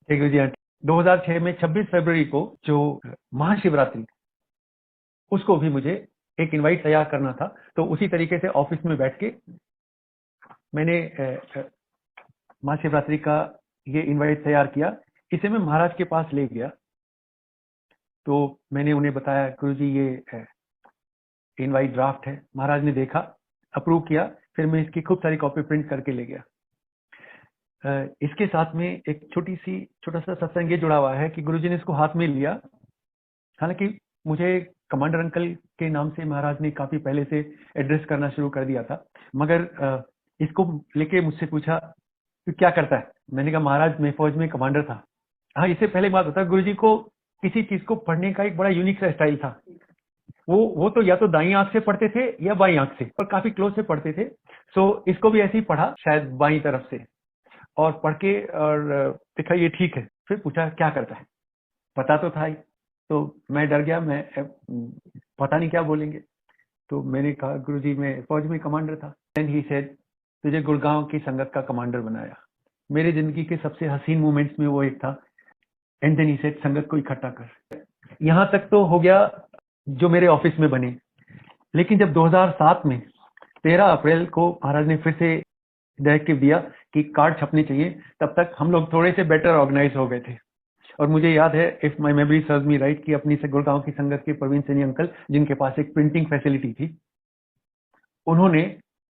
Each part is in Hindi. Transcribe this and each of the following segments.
जय गुरु जी आंटी। 2006 में 26 फरवरी को जो महाशिवरात्रि, उसको भी मुझे एक इनवाइट तैयार करना था। तो उसी तरीके से ऑफिस में बैठ के मैंने महाशिवरात्रि का ये इनवाइट तैयार किया। इसे मैं महाराज के पास ले गया, तो मैंने उन्हें बताया, गुरु जी ये इनवाइट ड्राफ्ट है। महाराज ने देखा, अप्रूव किया। फिर मैं इसकी खूब सारी कॉपी प्रिंट करके ले गया। इसके साथ में एक छोटा सा सत्संग ये जुड़ा हुआ है कि गुरुजी ने इसको हाथ में लिया। हालांकि मुझे कमांडर अंकल के नाम से महाराज ने काफी पहले से एड्रेस करना शुरू कर दिया था, मगर इसको लेके मुझसे पूछा कि क्या करता है। मैंने कहा महाराज मैं फौज में कमांडर था। हाँ, इससे पहले बात होता, गुरुजी को किसी चीज को पढ़ने का एक बड़ा यूनिक सा स्टाइल था। वो तो या तो दाई आंख से पढ़ते थे या बाई आंख से, और काफी क्लोज से पढ़ते थे। सो इसको भी ऐसे ही पढ़ा, शायद बाई तरफ से, और पढ़ के और देखा ये ठीक है। फिर पूछा क्या करता है, पता तो था ही। तो मैं डर गया, मैं पता नहीं क्या बोलेंगे। तो मैंने कहा गुरुजी मैं फौज में कमांडर था। देन ही सेड तुझे गुड़गांव की संगत का कमांडर बनाया। मेरी जिंदगी के सबसे हसीन मोमेंट्स में वो एक था। एंड देन ही सेड संगत को इकट्ठा कर। यहाँ तक तो हो गया जो मेरे ऑफिस में बने। लेकिन जब 2007 में 13 अप्रैल को महाराज ने फिर से डायरेक्टिव दिया कि कार्ड छपने चाहिए, तब तक हम लोग थोड़े से बेटर ऑर्गेनाइज हो गए थे। और मुझे याद है, if my memory serves me right, कि अपनी से गुड़गांव की संगत के प्रवीण सैनी अंकल, जिनके पास एक प्रिंटिंग फैसिलिटी थी, उन्होंने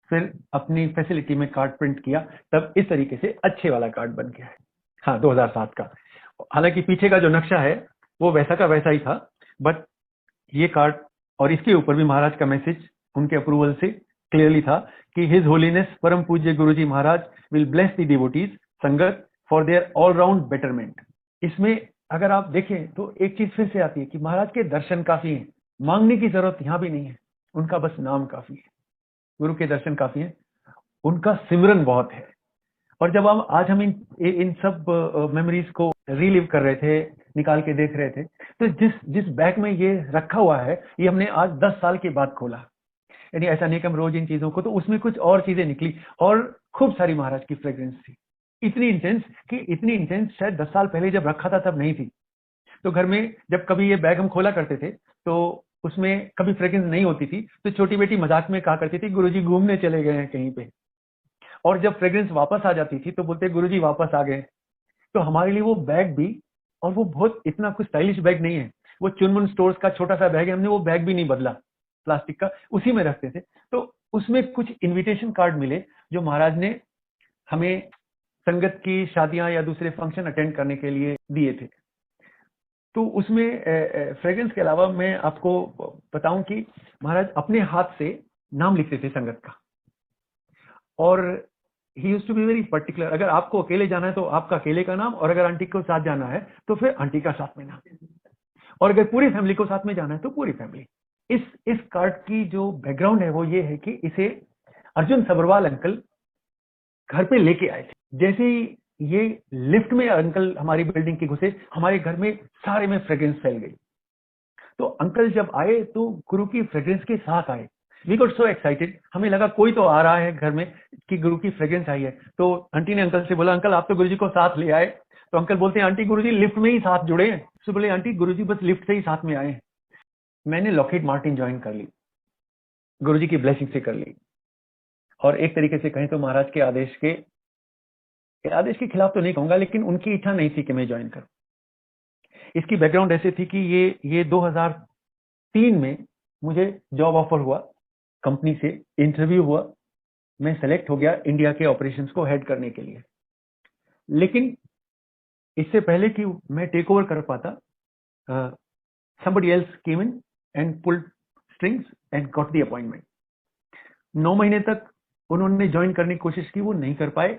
फिर अपनी फैसिलिटी में कार्ड प्रिंट किया। तब इस तरीके से अच्छे वाला कार्ड बन गया है। हाँ, 2007 का। हालांकि पीछे का जो नक्शा है वो वैसा का वैसा ही था, बट ये कार्ड और इसके ऊपर भी महाराज का मैसेज उनके अप्रूवल से क्लियरली था कि हिज होलीनेस परम पूज्य गुरुजी महाराज विल ब्लेस द डिवोटीज संगत for their all round betterment. इसमें अगर आप देखें तो एक चीज फिर से आती है कि महाराज के दर्शन काफी हैं, मांगने की जरूरत यहां भी नहीं है, उनका बस नाम काफी है। गुरु के दर्शन काफी हैं, उनका सिमरन बहुत है। और जब आज हम इन सब मेमोरीज को रीलिव कर रहे थे, निकाल के देख रहे थे, तो जिस बैग में ये रखा हुआ है, ये हमने आज 10 साल के बाद खोला। यानी ऐसा नहीं कि हम रोज इन चीजों को, तो उसमें कुछ और चीजें निकली, और खूब सारी महाराज की फ्रेग्रेंस थी। इतनी इंटेंस शायद 10 साल पहले जब रखा था तब नहीं थी। तो घर में जब कभी ये बैग हम खोला करते थे तो उसमें कभी फ्रेग्रेंस नहीं होती थी, तो छोटी बेटी मजाक में कहा करती थी गुरुजी घूमने चले गए हैं कहीं पे। और जब फ्रेग्रेंस वापस आ जाती थी तो बोलते गुरुजी वापस आ गए। तो हमारे लिए वो बैग भी, और वो बहुत इतना कुछ स्टाइलिश बैग नहीं है, वो चुनमुन स्टोर्स का छोटा सा बैग है, हमने वो बैग भी नहीं बदला, प्लास्टिक का, उसी में रखते थे। तो उसमें कुछ इनविटेशन कार्ड मिले जो महाराज ने हमें संगत की शादियां या दूसरे फंक्शन अटेंड करने के लिए दिए थे। तो उसमें फ्रेग्रेंस के अलावा मैं आपको बताऊं कि महाराज अपने हाथ से नाम लिखते थे संगत का, और ही used to be very particular. अगर आपको अकेले जाना है तो आपका अकेले का नाम, और अगर आंटी को साथ जाना है तो फिर आंटी का साथ में नाम, और अगर पूरी फैमिली को साथ में जाना है तो पूरी फैमिली। इस कार्ड की जो बैकग्राउंड है वो ये है कि इसे अर्जुन सब्रवाल अंकल घर पे लेके आए थे। जैसे ही ये लिफ्ट में अंकल हमारी बिल्डिंग के घुसे, हमारे घर में सारे में फ्रेग्रेंस फैल गई। तो अंकल जब आए तो गुरु की फ्रेग्रेंस के साथ आए। वी गॉट सो एक्साइटेड, हमें लगा कोई तो आ रहा है घर में कि गुरु की फ्रेग्रेंस आई है। तो आंटी ने अंकल से बोला, अंकल आप तो गुरुजी को साथ ले आए। तो अंकल बोलते हैं, आंटी गुरुजी लिफ्ट में ही साथ जुड़े हैं। तो बोले, आंटी गुरुजी बस लिफ्ट से ही साथ में आए हैं। मैंने लॉकहीड मार्टिन ज्वाइन कर ली, गुरुजी की ब्लेसिंग से कर ली। और एक तरीके से कहें तो महाराज के आदेश के खिलाफ तो नहीं कहूंगा, लेकिन उनकी इच्छा नहीं थी कि मैं ज्वाइन करूं। इसकी बैकग्राउंड ऐसे थी कि ये 2003 में मुझे जॉब ऑफर हुआ, कंपनी से इंटरव्यू हुआ, मैं सेलेक्ट हो गया इंडिया के ऑपरेशंस को हेड करने के लिए। लेकिन इससे पहले कि मैं टेक ओवर कर पाता, somebody else came in and pulled strings and got the appointment. 9 महीने तक उन्होंने ज्वाइन करने की कोशिश की, वो नहीं कर पाए।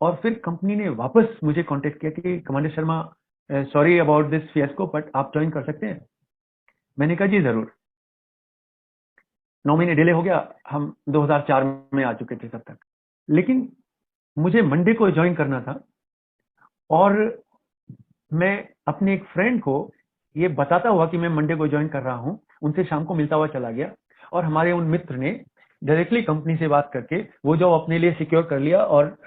और फिर कंपनी ने वापस मुझे कांटेक्ट किया कि commander Sharma, sorry about this fiasco, but आप ज्वाइन कर सकते हैं। मैंने कहा जी जरूर। 9 महीने डिले हो गया, हम 2004 में आ चुके थे तब तक। लेकिन मुझे मंडे को ज्वाइन करना था, और मैं अपने एक फ्रेंड को ये बताता हुआ कि मैं मंडे को ज्वाइन कर रहा हूं, उनसे शाम को मिलता हुआ चला गया। और हमारे उन मित्र ने डायरेक्टली कंपनी से बात करके वो जॉब अपने लिए सिक्योर कर लिया, और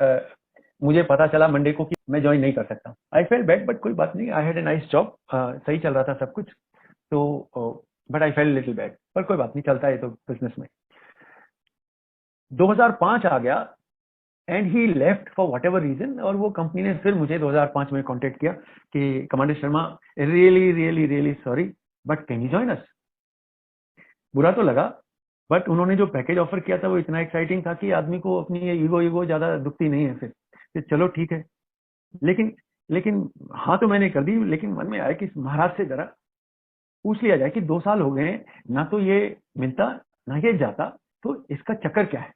मुझे पता चला मंडे को कि मैं ज्वाइन नहीं कर सकता। आई फेल बैड, बट कोई बात नहीं, I had a nice job, सही चल रहा था सब कुछ, तो but I fail little bad, पर कोई बात नहीं, चलता है तो बिजनेस में। 2005 आ गया and he left for whatever reason, और वो कंपनी ने फिर मुझे 2005 में कांटेक्ट किया कि commander Sharma, really really really sorry, but can you join us. बुरा तो लगा, बट उन्होंने जो पैकेज ऑफर किया था वो इतना एक्साइटिंग था कि आदमी को अपनी ये ईगो ज्यादा दुखती नहीं है फिर चलो ठीक है। लेकिन लेकिन हाँ तो मैंने कर दी, लेकिन मन में आया कि महाराज से जरा पूछ लिया जाए कि 2 साल हो गए हैं, ना तो ये मिलता ना ये जाता, तो इसका चक्कर क्या है।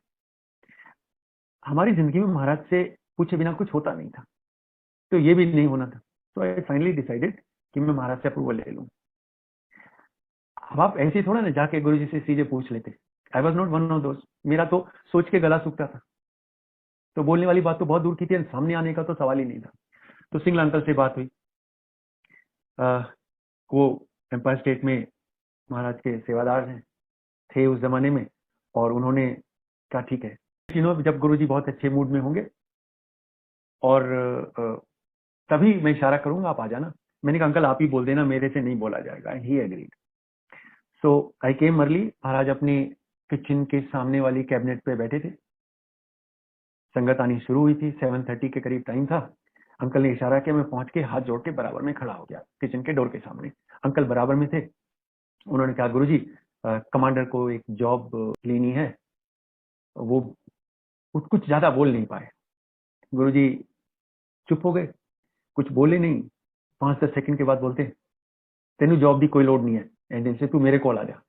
हमारी जिंदगी में महाराज से पूछे बिना कुछ होता नहीं था, तो ये भी नहीं होना था। तो आई फाइनली डिसाइडेड कि मैं महाराज से अप्रूवल ले लूँ। अब आप ऐसे ही थोड़ा ना जाके गुरु जी से सीधे पूछ लेते। I was not one of दोस्त, मेरा तो सोच के गला सूखता था, तो बोलने वाली बात तो बहुत दूर की थी, सामने आने का तो सवाल ही नहीं था। तो सिंगल अंकल से बात हुई, वो एम्पायर स्टेट में महाराज के सेवादार हैं, थे उस जमाने में, और उन्होंने कहा ठीक है, जब गुरुजी बहुत अच्छे मूड में होंगे और तभी मैं इशारा करूंगा, आप आ जाना। मैंने कहा अंकल आप ही बोल देना, मेरे से नहीं बोला जाएगा। ही एग्रीड। सो आई केम अर्ली। महाराज अपने किचन के सामने वाली कैबिनेट पे बैठे थे, संगत आनी शुरू हुई थी, 7:30 के करीब टाइम था। अंकल ने इशारा किया, मैं पहुंच के हाथ जोड़ के बराबर में खड़ा हो गया किचन के डोर के सामने। अंकल बराबर में थे। उन्होंने कहा गुरुजी, कमांडर को एक जॉब लेनी है। वो कुछ ज्यादा बोल नहीं पाए। गुरुजी चुप हो गए, कुछ बोले नहीं। 5-10 सेकंड के बाद बोलते, तेनू जॉब की कोई लोड नहीं है, एंड से तू मेरे कॉल आ जा।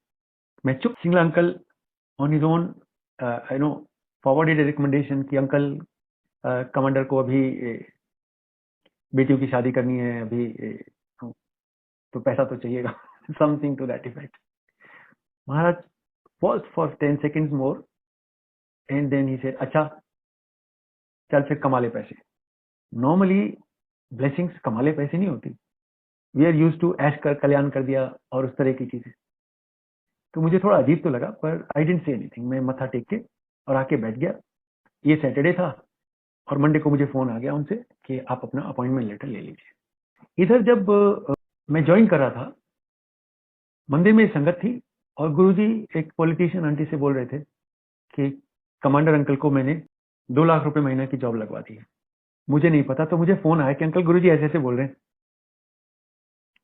मैं चुप। Singla uncle on his own forwarded recommendation कि अंकल कमांडर को अभी बेटियों की शादी करनी है, अभी तो पैसा तो चाहिएगा। Something to that effect. Maharaj pause for 10 seconds more and then he said, अच्छा चल फिर कमा ले पैसे। नॉर्मली ब्लेसिंग्स कमा ले पैसे नहीं होती, वी आर यूज टू ऐश कर कल्याण कर दिया और उस तरह की चीजें। तो मुझे थोड़ा अजीब तो लगा, पर आई डिडंट से एनीथिंग। मैं मत्था टेक के और आके बैठ गया। ये सैटरडे था और मंडे को मुझे फोन आ गया उनसे कि आप अपना अपॉइंटमेंट लेटर ले लीजिए। इधर जब मैं ज्वाइन कर रहा था, मंदिर में संगत थी और गुरुजी एक पॉलिटिशियन आंटी से बोल रहे थे कि कमांडर अंकल को मैंने 2 लाख रुपए महीने की जॉब लगवा दी है। मुझे नहीं पता, तो मुझे फोन आया कि अंकल गुरुजी ऐसे ऐसे बोल रहे हैं।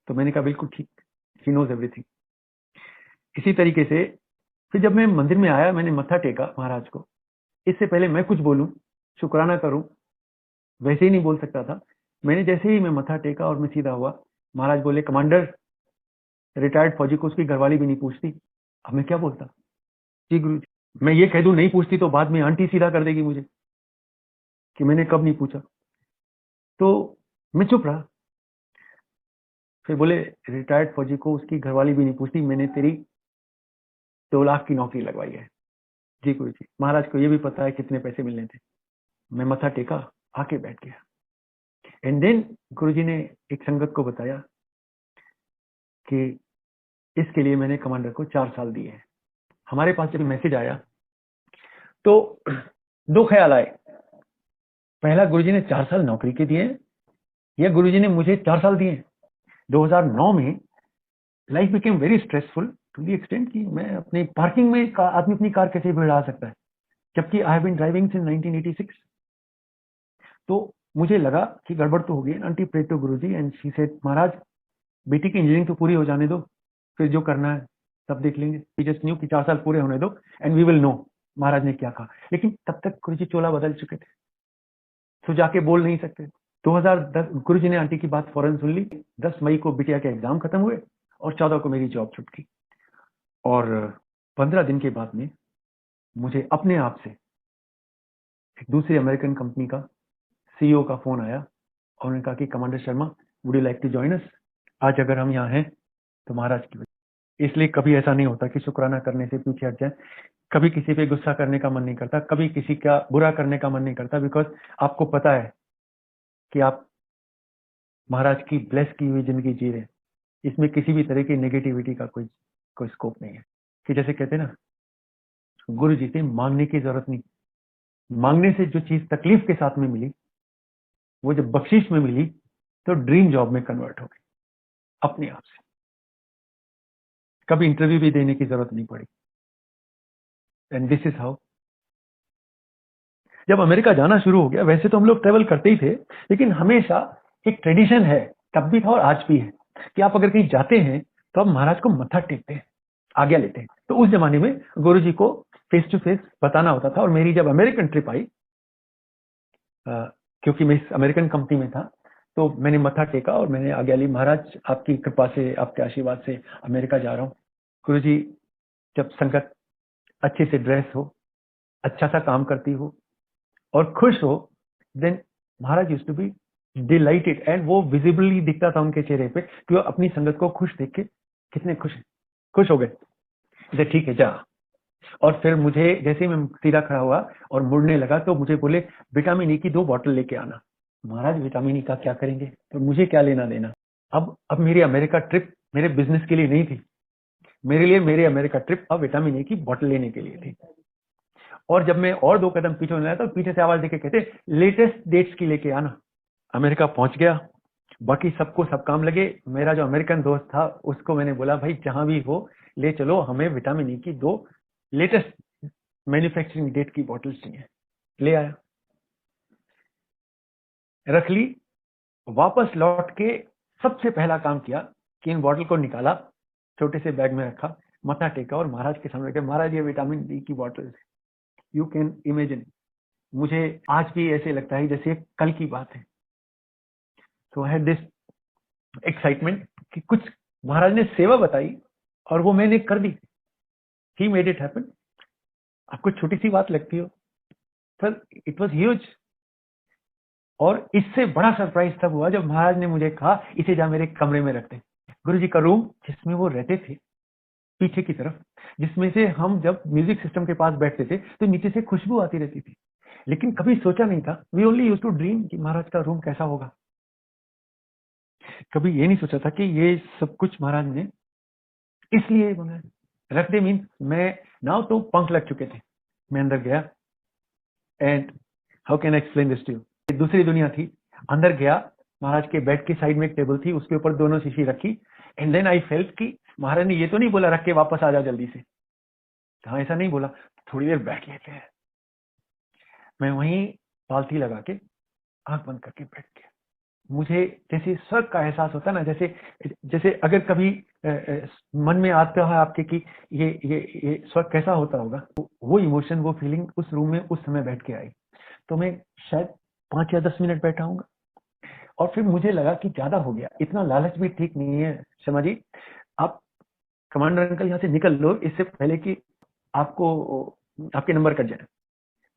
तो मैंने कहा बिल्कुल ठीक, ही नोज एवरीथिंग। इसी तरीके से फिर जब मैं मंदिर में आया, मैंने मत्था टेका महाराज को। इससे पहले मैं कुछ बोलूं, शुक्राना करूं, वैसे ही नहीं बोल सकता था। मैंने जैसे ही मैं मत्था टेका और मैं सीधा हुआ, महाराज बोले, कमांडर रिटायर्ड फौजी को उसकी घरवाली भी नहीं पूछती। अब मैं क्या बोलता? जी गुरु जी, मैं ये कह दूं नहीं पूछती तो बाद में आंटी सीधा कर देगी मुझे कि मैंने कब नहीं पूछा। तो मैं चुप रहा। फिर बोले, रिटायर्ड फौजी को उसकी घरवाली भी नहीं पूछती, मैंने तेरी 2 लाख की नौकरी लगवाई है। जी गुरु जी, महाराज को ये भी पता है कितने पैसे मिलने थे। मैं मत्था टेका, आके बैठ गया। एंड देन गुरुजी ने एक संगत को बताया कि इसके लिए मैंने कमांडर को 4 साल दिए हैं। हमारे पास जब मैसेज आया तो 2 ख्याल आए। पहला, गुरुजी ने 4 साल नौकरी के दिए हैं या गुरुजी ने मुझे 4 साल दिए हैं। 2009 में life became very stressful to the extent कि मैं अपनी पार्किंग में आदमी अपनी कार कैसे भिड़ा सकता है, जबकि I have been driving since 1986। तो मुझे लगा कि गड़बड़ तो होगी। Aunty prayed to Guruji and she said, Maharaj बेटी की इंजीनियरिंग तो पूरी हो जाने दो, फिर जो करना है तब देख लेंगे। वी जस्ट न्यू कि 4 साल पूरे होने दो एंड वी विल नो महाराज ने क्या कहा। लेकिन तब तक गुरुजी चोला बदल चुके थे, तो जाके बोल नहीं सकते। 2010 गुरुजी ने आंटी की बात फौरन सुन ली। 10 मई को बिटिया के एग्जाम खत्म हुए और 14 को मेरी जॉब छूट गई। और 15 दिन के बाद में मुझे अपने आप से एक दूसरी अमेरिकन कंपनी का सीईओ का फोन आया और उन्होंने कहा कि commander Sharma, would you like to join us. आज अगर हम यहाँ हैं तो महाराज की वजह। इसलिए कभी ऐसा नहीं होता कि शुक्राना करने से पीछे हट जाए। कभी किसी पे गुस्सा करने का मन नहीं करता, कभी किसी का बुरा करने का मन नहीं करता, बिकॉज आपको पता है कि आप महाराज की ब्लेस की हुई जिंदगी जी रहे हैं। इसमें किसी भी तरह की नेगेटिविटी का कोई स्कोप नहीं है। कि जैसे कहते हैं ना, गुरु जी से मांगने की जरूरत नहीं, मांगने से जो चीज तकलीफ के साथ में मिली वो जब बख्शीश में मिली तो ड्रीम जॉब में कन्वर्ट हो गई अपने आप से। कभी इंटरव्यू भी देने की जरूरत नहीं पड़ी। And this is how. जब अमेरिका जाना शुरू हो गया, वैसे तो हम लोग ट्रेवल करते ही थे, लेकिन हमेशा एक ट्रेडिशन है, तब भी था और आज भी है, कि आप अगर कहीं जाते हैं तो आप महाराज को मत्था टेकते हैं, आज्ञा लेते हैं। तो उस जमाने में गुरुजी को फेस टू फेस बताना होता था। और मेरी जब अमेरिकन ट्रिप आई, क्योंकि मैं इस अमेरिकन कंपनी में था, तो मैंने मत्था टेका और मैंने आज्ञा ली, महाराज आपकी कृपा से, आपके आशीर्वाद से अमेरिका जा रहा हूँ। गुरुजी, जब संगत अच्छे से ड्रेस हो, अच्छा सा काम करती हो और खुश हो, then Maharaj used to be delighted. And वो विजिबली दिखता था उनके चेहरे पे कि वो अपनी संगत को खुश देख के कितने खुश हो गए। ठीक है, जा। और फिर मुझे जैसे ही मैं सीधा खड़ा हुआ और मुड़ने लगा तो मुझे बोले, विटामिन ई की 2 बॉटल लेके आना। महाराज विटामिन ई का क्या करेंगे, तो मुझे क्या लेना देना। अब मेरी अमेरिका ट्रिप मेरे बिजनेस के लिए नहीं थी, मेरे लिए मेरी अमेरिका ट्रिप अब विटामिन ई की बॉटल लेने के लिए थी। और जब मैं और 2 कदम पीछे होने लगा तो पीछे से आवाज देके कहते, लेटेस्ट डेट्स की लेके आना। अमेरिका पहुंच गया, बाकी सबको सब काम लगे। मेरा जो अमेरिकन दोस्त था उसको मैंने बोला, भाई जहां भी हो ले चलो, हमें विटामिन ई की 2 लेटेस्ट मैन्युफैक्चरिंग डेट की बॉटल्स चाहिए। ले आया, रख ली। वापस लौट के सबसे पहला काम किया कि इन बॉटल को निकाला, छोटे से बैग में रखा, मत्था टेका और महाराज के सामने रखा, महाराज ये विटामिन डी की बॉटल है। यू कैन इमेजिन, मुझे आज भी ऐसे लगता है जैसे कल की बात है। तो आई हैड दिस एक्साइटमेंट कि कुछ महाराज ने सेवा बताई और वो मैंने कर दी। He made it happen. आपको छोटी सी बात लगती हो, सर इट वाज ह्यूज। और इससे बड़ा सरप्राइज तब हुआ जब महाराज ने मुझे कहा, इसे जा मेरे कमरे में रखते। गुरुजी का रूम जिसमें वो रहते थे पीछे की तरफ, जिसमें से हम जब म्यूजिक सिस्टम के पास बैठते थे तो नीचे से खुशबू आती रहती थी, लेकिन कभी सोचा नहीं था, we only used to dream कि महाराज का रूम कैसा होगा। कभी ये नहीं सोचा था कि ये सब कुछ महाराज ने इसलिए बनाया। रख दे मीन मैं नाउ तो पंख लग चुके थे। मैं अंदर गया and how can I explain this to you. दूसरी दुनिया थी। अंदर गया, महाराज के बेड की साइड में एक टेबल थी, उसके ऊपर दोनों शीशी रखी। एंड देन आई फेल्ट कि महाराज ने ये तो नहीं बोला रख के वापस आ जाओ जल्दी से। हाँ, ऐसा नहीं बोला, थोड़ी देर बैठ लेते हैं। मैं वहीं पालथी लगा के आंख बंद करके बैठ गया। मुझे जैसे स्वर्ग का एहसास होता है ना, जैसे अगर कभी मन में आता है आपके कि ये स्वर्ग कैसा होता होगा, तो वो इमोशन, वो फीलिंग उस रूम में उस समय बैठ के आई। तो मैं शायद 5 या 10 मिनट बैठा हूँ और फिर मुझे लगा कि ज्यादा हो गया। इतना लालच भी ठीक नहीं है शर्मा जी। आप कमांडर अंकल यहाँ से निकल लो इससे पहले कि आपको आपके नंबर कट जाए।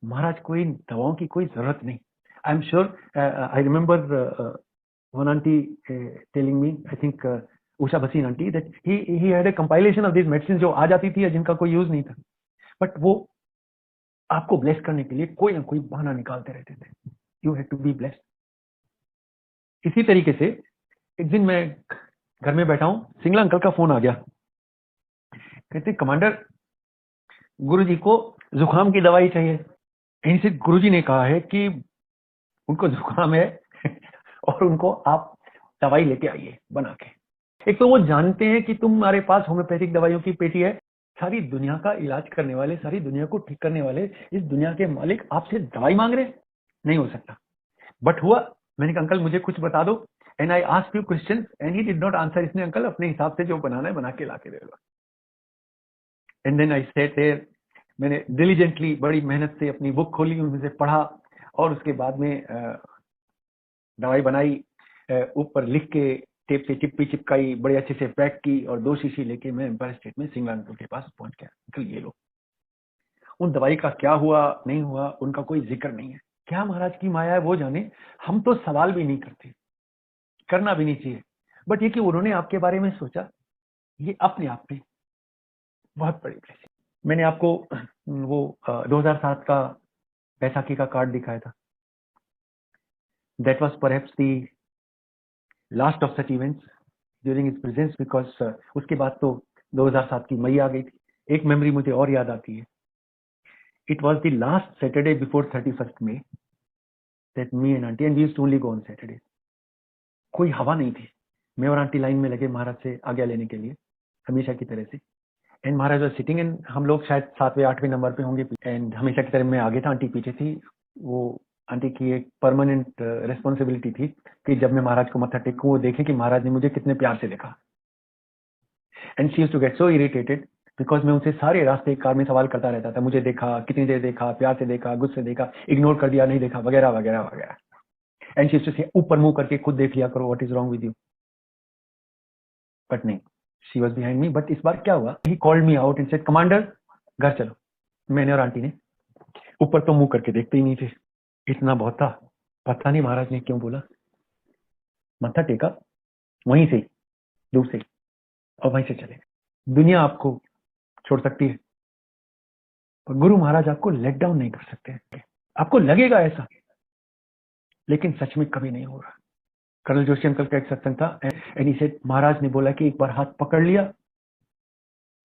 महाराज कोई दवाओं की कोई जरूरत नहीं। I am sure, I remember one auntie telling me, I think Usha Bhasin auntie, that he had a compilation of these medicines जो आ जाती थी या जिनका कोई यूज नहीं था, बट वो आपको ब्लेस करने के लिए कोई ना कोई बहाना निकालते रहते थे। You had to be blessed. इसी तरीके से एक दिन मैं घर में बैठा हूँ, सिंगला अंकल का फोन आ गया। कहते कमांडर गुरुजी को जुकाम की दवाई चाहिए। इनसे गुरुजी ने कहा है कि उनको जुकाम है और उनको आप दवाई लेके आइए बना के। एक तो वो जानते हैं कि तुम्हारे पास होम्योपैथिक दवाइयों की पेटी है, सारी दुनिया का इलाज करने वाले, सारी दुनिया को ठीक करने वाले इस दुनिया के मालिक आपसे दवाई मांग रहे, नहीं हो सकता। बट हुआ, मैंने कहा अंकल मुझे कुछ बता दो। And I asked you question and he did not answer. इसने अंकल अपने हिसाब से जो बनाना है बना के ला के दे दो। And then I sat there, मैंने डिलीजेंटली बड़ी मेहनत से अपनी बुक खोली, उनमें से पढ़ा और उसके बाद में दवाई बनाई, ऊपर लिख के टेप से चिप्पी चिपकाई, बड़े अच्छे से पैक की और 2 शीशी लेके मैं एम्पायर स्टेट में सिंगला अंकल के पास पहुंच गया। अंकल ये लो। उन दवाई का क्या हुआ नहीं हुआ उनका कोई जिक्र नहीं है। क्या महाराज की माया है वो जाने, हम तो सवाल भी नहीं करते, करना भी नहीं चाहिए। बट ये कि उन्होंने आपके बारे में सोचा, ये अपने आप में बहुत बड़ी ब्लेसिंग। मैंने आपको वो 2007 का बैसाखी का कार्ड दिखाया था। That was perhaps the last of such events during his presence, because उसके बाद तो 2007 की मई आ गई थी। एक मेमोरी मुझे और याद आती है। It was the last Saturday before 31st May that me and auntie, and we used to only go on Saturdays. कोई हवा नहीं थी, मैं और आंटी लाइन में लगे महाराज से आज्ञा लेने के लिए हमेशा की तरह से। And Maharaj was sitting, and हम लोग शायद 7वें 8वें नंबर पे होंगे, एंड हमेशा की तरह मैं आगे था, आंटी पीछे थी। वो आंटी की एक परमानेंट रिस्पॉन्सिबिलिटी थी कि जब मैं महाराज को मत्था टेकूं वो देखें कि महाराज ने मुझे कितने प्यार से देखा। And she used to get so irritated because मैं उनसे सारे रास्ते कार में सवाल करता रहता था, मुझे देखा, कितनी देर देखा, प्यार से देखा, गुस्से देखा, इग्नोर कर दिया, नहीं देखा, वगैरह वगैरह वगैरह। एंड शी यूज्ड टू से ऊपर मुंह करके खुद देख लिया करो, what is wrong with you. But नहीं, she was behind me. But इस बार क्या हुआ, he called me out and said, commander घर चलो। मैंने और आंटी ने ऊपर तो मुंह करके देखते ही नहीं थे, इतना बहुत था। पता नहीं महाराज ने क्यों बोला, मत्था टेका वहीं से, दूर से, और वहीं से चले। दुनिया आपको छोड़ सकती है पर गुरु महाराज आपको लेट डाउन नहीं कर सकते। आपको लगेगा ऐसा, लेकिन सच में कभी नहीं होगा। कर्नल जोशी अंकल का एक सत्संग था, एंड इसे महाराज ने बोला कि एक बार हाथ पकड़ लिया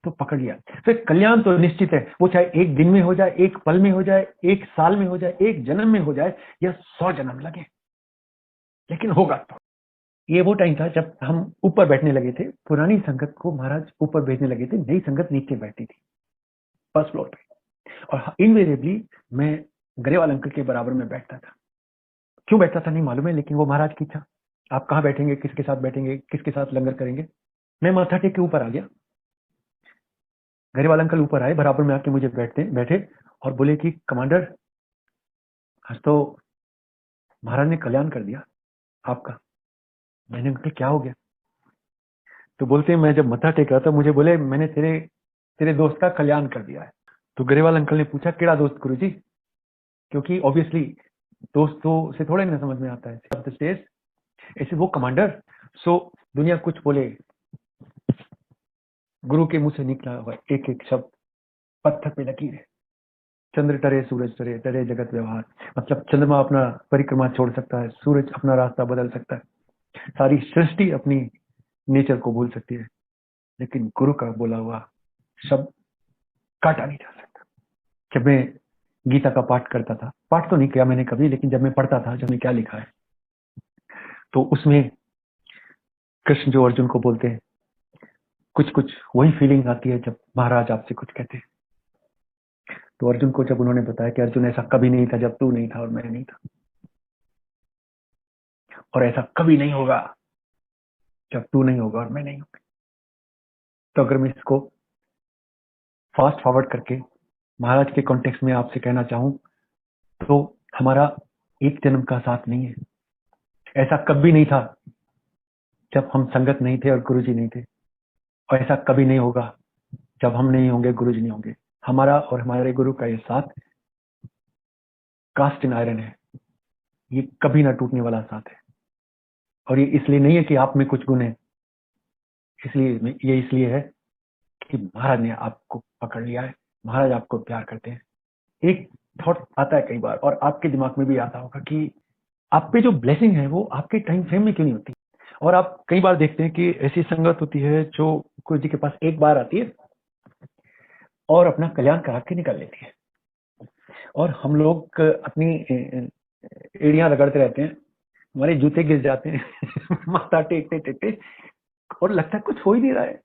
तो पकड़ लिया, फिर कल्याण तो निश्चित है। वो चाहे एक दिन में हो जाए, एक पल में हो जाए, एक साल में हो जाए, एक जन्म में हो जाए, या 100 जन्म लगे, लेकिन होगा। तो ये वो टाइम था जब हम ऊपर बैठने लगे थे, पुरानी संगत को महाराज ऊपर भेजने लगे थे, नई संगत नीचे बैठती थी फर्स्ट फ्लोर पे, और इनवेरिएबली मैं गरेवाल अंकल के बराबर में बैठता था। क्यों बैठता था नहीं मालूम है, लेकिन वो महाराज की इच्छा। आप कहाँ बैठेंगे, किसके साथ बैठेंगे, किसके साथ लंगर करेंगे। मैं माथा टेक के ऊपर आ गया, गरेवाल अंकल ऊपर आए, बराबर में आके मुझे बैठे और बोले कि कमांडर आज तो महाराज ने कल्याण कर दिया आपका। मैंने कहा क्या हो गया, तो बोलते मैं जब मत्था टेक रहा था मुझे बोले मैंने तेरे दोस्त का कल्याण कर दिया है। तो गरेवाल अंकल ने पूछा केड़ा दोस्त गुरुजी, क्योंकि ऑब्वियसली दोस्तों से थोड़े ना समझ में आता है स्टेज। ऐसे वो कमांडर, सो दुनिया कुछ बोले, गुरु के मुंह से निकला हुआ एक एक शब्द पत्थर पे लकीर है। चंद्र टरे सूरज टरे, टरे जगत व्यवहार। मतलब चंद्रमा अपना परिक्रमा छोड़ सकता है, सूरज अपना रास्ता बदल सकता है, सारी सृष्टि अपनी नेचर को भूल सकती है, लेकिन गुरु का बोला हुआ शब्द काटा नहीं जा सकता। जब मैं गीता का पाठ करता था, पाठ तो नहीं किया मैंने कभी, लेकिन जब मैं पढ़ता था जब मैं क्या लिखा है, तो उसमें कृष्ण जो अर्जुन को बोलते हैं, कुछ कुछ वही फीलिंग आती है जब महाराज आपसे कुछ कहते हैं। तो अर्जुन को जब उन्होंने बताया कि अर्जुन ऐसा कभी नहीं था जब तू नहीं था और मैं नहीं था, और ऐसा कभी नहीं होगा जब तू नहीं होगा और मैं नहीं होगा। तो अगर मैं इसको फास्ट फॉरवर्ड करके महाराज के कॉन्टेक्स्ट में आपसे कहना चाहूं, तो हमारा एक जन्म का साथ नहीं है। ऐसा कभी नहीं था जब हम संगत नहीं थे और गुरुजी नहीं थे, और ऐसा कभी नहीं होगा जब हम नहीं होंगे, गुरुजी नहीं होंगे। हमारा और हमारे गुरु का ये साथ कास्ट इन आयरन है, ये कभी ना टूटने वाला साथ है। और ये इसलिए नहीं है कि आप में कुछ गुण है, इसलिए है कि महाराज ने आपको पकड़ लिया है, महाराज आपको प्यार करते हैं। एक थॉट आता है कई बार, और आपके दिमाग में भी आता होगा कि आप पे जो ब्लेसिंग है वो आपके टाइम फ्रेम में क्यों नहीं होती। और आप कई बार देखते हैं कि ऐसी संगत होती है जो गुरु जी के पास एक बार आती है और अपना कल्याण करा के निकल लेती है, और हम लोग अपनी एड़ियां रगड़ते रहते हैं, हमारे जूते गिर जाते हैं माथा टेकते टेकते, और लगता है कुछ हो ही नहीं रहा है।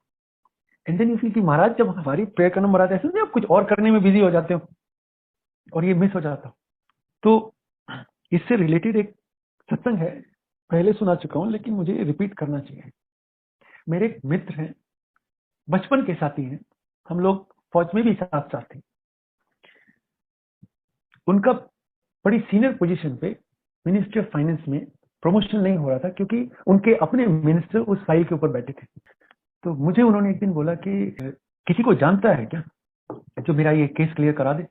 एंड देन यू फील कि महाराज जब हमारी प्रेयर का नंबर आता है ऐसे आप कुछ और करने में बिजी हो जाते हो और ये मिस हो जाता हो। तो इससे रिलेटेड एक सत्संग है, पहले सुना चुका हूं लेकिन मुझे रिपीट करना चाहिए। मेरे एक मित्र हैं, बचपन के साथी हैं, हम लोग फौज में भी साथ साथ थे। उनका बड़ी सीनियर पोजीशन पे मिनिस्ट्री ऑफ फाइनेंस में प्रमोशन नहीं हो रहा था क्योंकि उनके अपने मिनिस्टर उस फाइल के ऊपर बैठे थे। तो मुझे उन्होंने एक दिन बोला कि किसी को जानता है क्या जो मेरा ये केस क्लियर करा दे।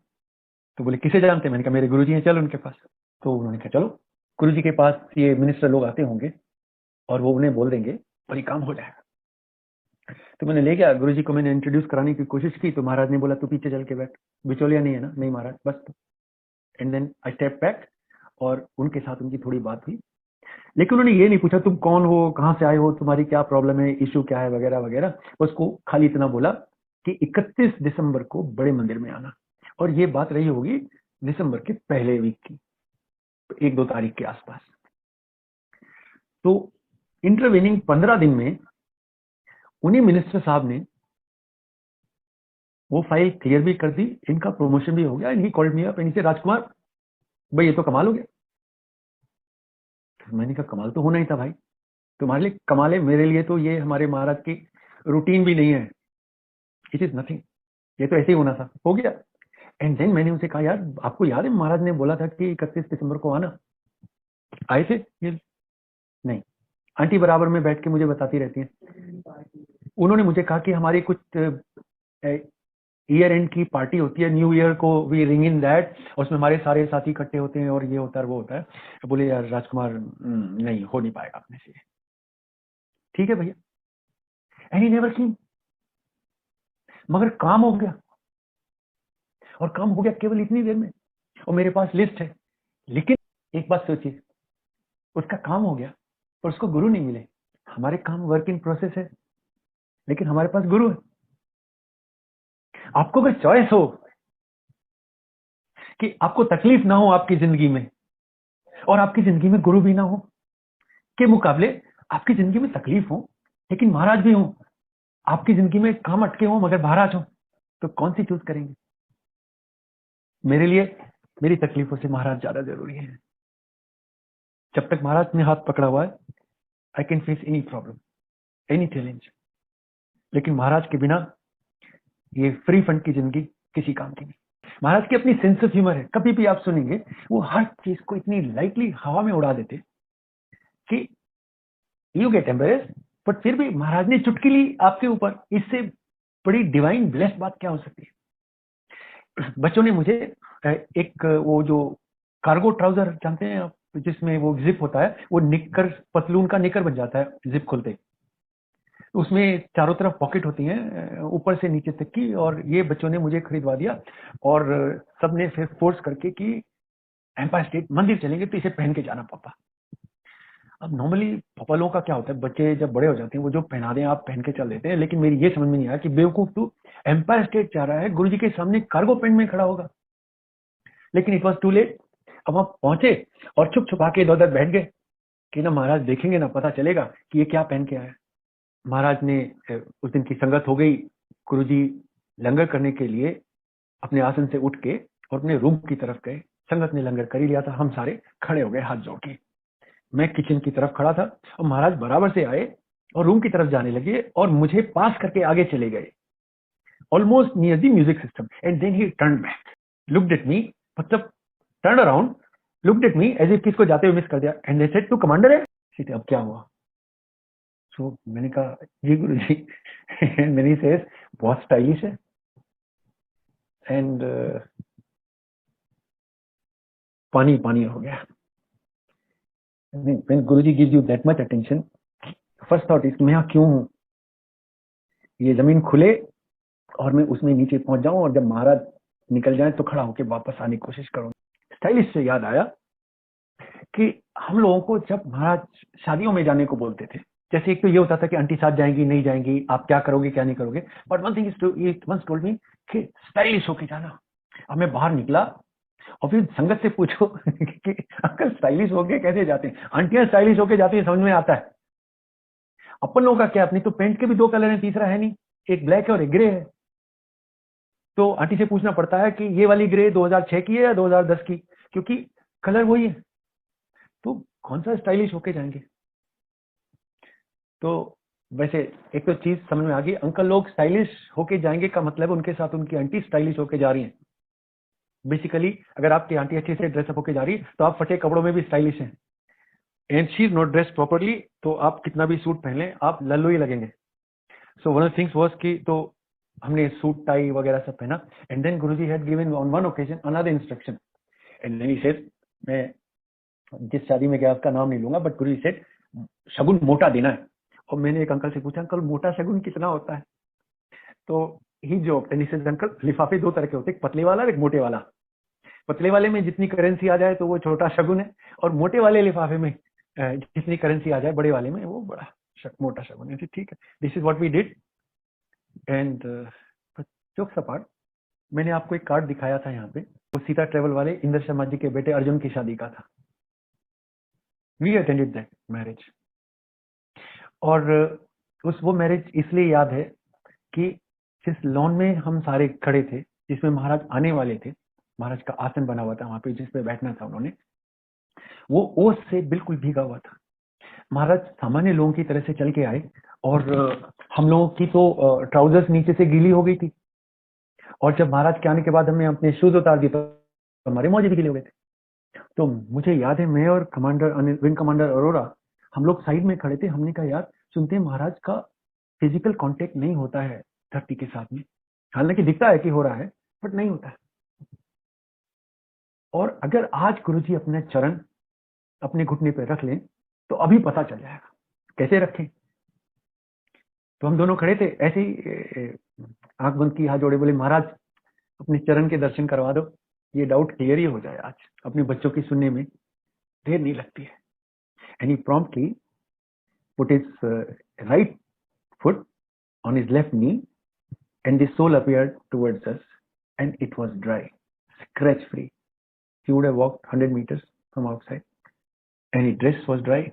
तो बोले किसे जानते हैं, मैंने कहा मेरे गुरुजी हैं, चल उनके पास। तो उन्होंने कहा चलो गुरुजी के पास ये मिनिस्टर लोग आते होंगे और वो उन्हें बोल देंगे और ये काम हो जाएगा। तो मैंने ले गया गुरुजी को, मैंने इंट्रोड्यूस कराने की कोशिश की, तो महाराज ने बोला तू पीछे चल के बैठ, बिचौलिया नहीं है ना। नहीं महाराज बस। And then I step back और उनके साथ उनकी थोड़ी बात हुई, लेकिन उन्होंने ये नहीं पूछा तुम कौन हो, कहाँ से आए हो, तुम्हारी क्या प्रॉब्लम है, इशू क्या है, वगैरह वगैरह। उसको खाली इतना बोला कि 31 दिसंबर को बड़े मंदिर में आना, और ये बात रही होगी दिसंबर के पहले वीक की। 1-2 तारीख के आसपास। तो इंटरवेनिंग 15 दिन में उन्हीं मिनिस्टर साहब ने वो फाइल क्लियर भी कर दी, इनका प्रमोशन भी हो गया। And he called me up and he said, Rajkumar भाई ये तो कमाल हो गया। मैंने कहा कमाल तो होना ही था भाई, तुम्हारे लिए कमाल है, मेरे लिए तो ये हमारे महाराज की रूटीन भी नहीं है, इट इज नथिंग, ये तो ऐसे ही होना था, हो गया। एंड देन मैंने उनसे कहा, यार आपको याद है महाराज ने बोला था कि 31 दिसंबर को आना, आए थे? ये नहीं, आंटी बराबर में बैठ के मुझे बताती रहती हैं। उन्होंने मुझे कहा कि हमारी कुछ ईयर एंड की पार्टी होती है, न्यू ईयर को वी रिंग इन दैट, उसमें हमारे सारे साथी इकट्ठे होते हैं और ये होता है वो होता है। तो बोले यार राजकुमार नहीं हो नहीं पाएगा अपने से। ठीक है भैया, एंड ही नेवर केम। मगर काम हो गया, और काम हो गया केवल इतनी देर में, और मेरे पास लिस्ट है। लेकिन एक बात सोचिए, उसका काम हो गया और उसको गुरु नहीं मिले। हमारे काम वर्क इन प्रोसेस है, लेकिन हमारे पास गुरु है। आपको अगर चॉइस हो कि आपको तकलीफ ना हो आपकी जिंदगी में, और आपकी जिंदगी में गुरु भी ना हो, के मुकाबले आपकी जिंदगी में तकलीफ हो लेकिन महाराज भी हो, आपकी जिंदगी में काम अटके हो मगर महाराज हो, तो कौन सी चूज करेंगे? मेरे लिए मेरी तकलीफों से महाराज ज्यादा जरूरी है। जब तक महाराज ने हाथ पकड़ा हुआ है, I can face any problem, any challenge. लेकिन महाराज के बिना ये फ्री फंड की जिंदगी किसी काम की नहीं। महाराज की अपनी सेंस ऑफ ह्यूमर है, कभी भी आप सुनेंगे वो हर चीज को इतनी लाइटली हवा में उड़ा देते कि यू गेट एम्बेरेस्ड, बट फिर भी महाराज ने चुटकी ली आपके ऊपर। इससे बड़ी डिवाइन ब्लेस्ड बात क्या हो सकती है? बच्चों ने मुझे एक वो जो कार्गो ट्राउजर जानते हैं आप, जिसमें वो जिप होता है, वो निक्कर, पतलून का निक्कर बन जाता है जिप खोलते, उसमें चारों तरफ पॉकेट होती हैं ऊपर से नीचे तक की, और ये बच्चों ने मुझे खरीदवा दिया। और सबने फिर फोर्स करके कि एम्पायर स्टेट मंदिर चलेंगे तो इसे पहन के जाना पापा। अब नॉर्मली पापा लोगों का क्या होता है, बच्चे जब बड़े हो जाते हैं वो जो पहना दें आप पहन के चल देते हैं। लेकिन मेरी ये समझ में नहीं आया कि बेवकूफ तू एम्पायर स्टेट जा रहा है, गुरुजी के सामने कार्गो पैंट में खड़ा होगा। लेकिन इट वॉज टू लेट। अब वहां पहुंचे और छुप छुपा के इधर उधर बैठ गए कि ना महाराज देखेंगे ना पता चलेगा कि ये क्या पहन के आया। महाराज ने उस दिन की संगत हो गई, गुरुजी लंगर करने के लिए अपने आसन से उठ के और अपने रूम की तरफ गए। संगत ने लंगर कर ही लिया था, हम सारे खड़े हो गए हाथ जोड़ के। मैं किचन की तरफ खड़ा था और महाराज बराबर से आए और रूम की तरफ जाने लगे और मुझे पास करके आगे चले गए, almost near the music system. And then he turn back, looked at me, मतलब turn around, looked at me as if किसको जाते हुए मिस कर दिया। एंड दे सेड, तू कमांडर है? सीधे, अब क्या हुआ? सो मैंने कहा जी गुरुजी। एंड मैंने सेज, बहुत स्टाइलिश है। एंड पानी पानी हो गया। When Guruji gives you that much attention, first thought is मैं यहाँ क्यों हूँ? ये जमीन खुले और मैं उसमें नीचे पहुंच जाऊं, और जब महाराज निकल जाए तो खड़ा होकर वापस आने की कोशिश करूं। स्टाइलिश से याद आया कि हम लोगों को जब महाराज शादियों में जाने को बोलते थे, जैसे एक तो ये होता था कि आंटी साथ जाएंगी नहीं जाएंगी, आप क्या करोगे क्या नहीं करोगे, but one thing is once told me कि स्टाइलिश होके जाना। अब मैं बाहर निकला और फिर संगत से पूछो कि अंकल स्टाइलिश होके कैसे जाते हैं? आंटियां स्टाइलिश होके जाती है, समझ में आता है। अपन लोगों का क्या, अपनी तो पेंट के भी 2 कलर हैं, तीसरा है नहीं, एक ब्लैक है और एक ग्रे है। तो आंटी से पूछना पड़ता है कि ये वाली ग्रे 2006 की है या 2010 की, क्योंकि कलर वही है। तो कौन सा स्टाइलिश होके जाएंगे? तो वैसे एक तो चीज समझ में आ गई, अंकल लोग स्टाइलिश होके जाएंगे का मतलब उनके साथ उनकी आंटी स्टाइलिश होके जा रही हैं। बेसिकली अगर आपकी आंटी अच्छे से ड्रेसअप होके जा रही है तो आप फटे कपड़ों में भी स्टाइलिश हैं। And she is not dress properly, तो आप कितना भी सूट पहन लें आप लल्लू ही लगेंगे। So one of things was कि तो हमने सूट टाई वगैरह सब पहना। And then Guruji had given on one occasion another instruction. And then he said, मैं जिस शादी में गया उसका नाम नहीं लूंगा, बट गुरुजी सेड शगुन मोटा देना है। और मैंने एक अंकल से पूछा, अंकल मोटा शगुन कितना होता है? तो he joked and he said, uncle लिफाफे 2 तरह के होते हैं, एक पतले वाला और एक मोटे वाला। पतले वाले में जितनी करेंसी आ जाए तो वो छोटा शगुन है, और मोटे वाले लिफाफे में जितनी करेंसी आ जाए बड़े वाले में वो बड़ा मोटा शगुन है। ठीक है, this is what we did. And jokes apart, मैंने आपको एक कार्ड दिखाया था यहाँ पे, वो सीता ट्रेवल वाले इंद्र शर्मा जी के बेटे अर्जुन की शादी का था। We attended that marriage. और वो मैरिज इसलिए याद है कि जिस लॉन में हम सारे खड़े थे, जिसमें महाराज आने वाले थे, महाराज का आसन बना हुआ था वहां पे जिस पे बैठना था उन्होंने, वो ओस से बिल्कुल भीगा हुआ था। महाराज सामान्य लोगों की तरह से चल के आए और हम लोगों की तो ट्राउजर्स नीचे से गीली हो गई थी, और जब महाराज के आने के बाद हमने अपने शूज उतार दिए तो हमारे मोजे भी गीले हो गए थे। तो मुझे याद है मैं और विंग कमांडर अरोरा हम लोग साइड में खड़े थे। हमने कहा यार सुनते हैं महाराज का फिजिकल कांटेक्ट नहीं होता है धरती के साथ में, हालांकि दिखता है कि हो रहा है बट नहीं होता है। और अगर आज गुरुजी अपने चरण अपने घुटने पे रख लें तो अभी पता चल जाएगा कैसे रखें। तो हम दोनों खड़े थे ऐसे ही, आंख बंद की, हाथ जोड़े, बोले महाराज अपने चरण के दर्शन करवा दो, ये डाउट क्लियर ही हो जाए। आज अपने बच्चों की सुनने में देर नहीं लगती है। And he promptly put his right foot on his left knee and the soul appeared towards us and it was dry, scratch free. He would have walked 100 meters from outside and his dress was dry.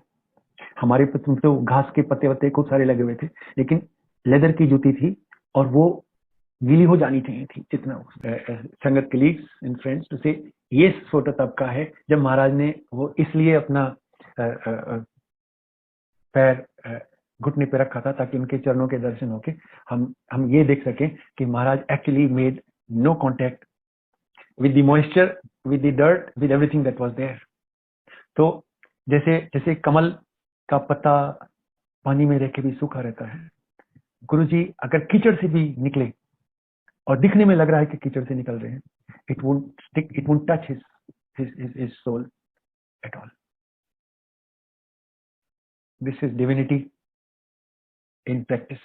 हमारे तो घास के पत्ते वत्ते खूब सारे लगे हुए थे, लेकिन लेदर की जूती थी और वो गीली हो जानी चाहिए थी जितना। संगत कलीग्स एंड फ्रेंड्स टू से ये फोटो तब का है जब महाराज ने वो इसलिए अपना पैर घुटने पे रखा था ताकि उनके चरणों के दर्शन होके हम ये देख सकें कि Maharaj actually made no contact with the moisture, with the dirt, with everything that was there. तो जैसे जैसे कमल का पत्ता पानी में रह के भी सूखा रहता है, गुरुजी अगर कीचड़ से भी निकले और दिखने में लग रहा है कि कीचड़ से निकल रहे हैं, it won't stick, it won't touch his soul at all. This is divinity in practice.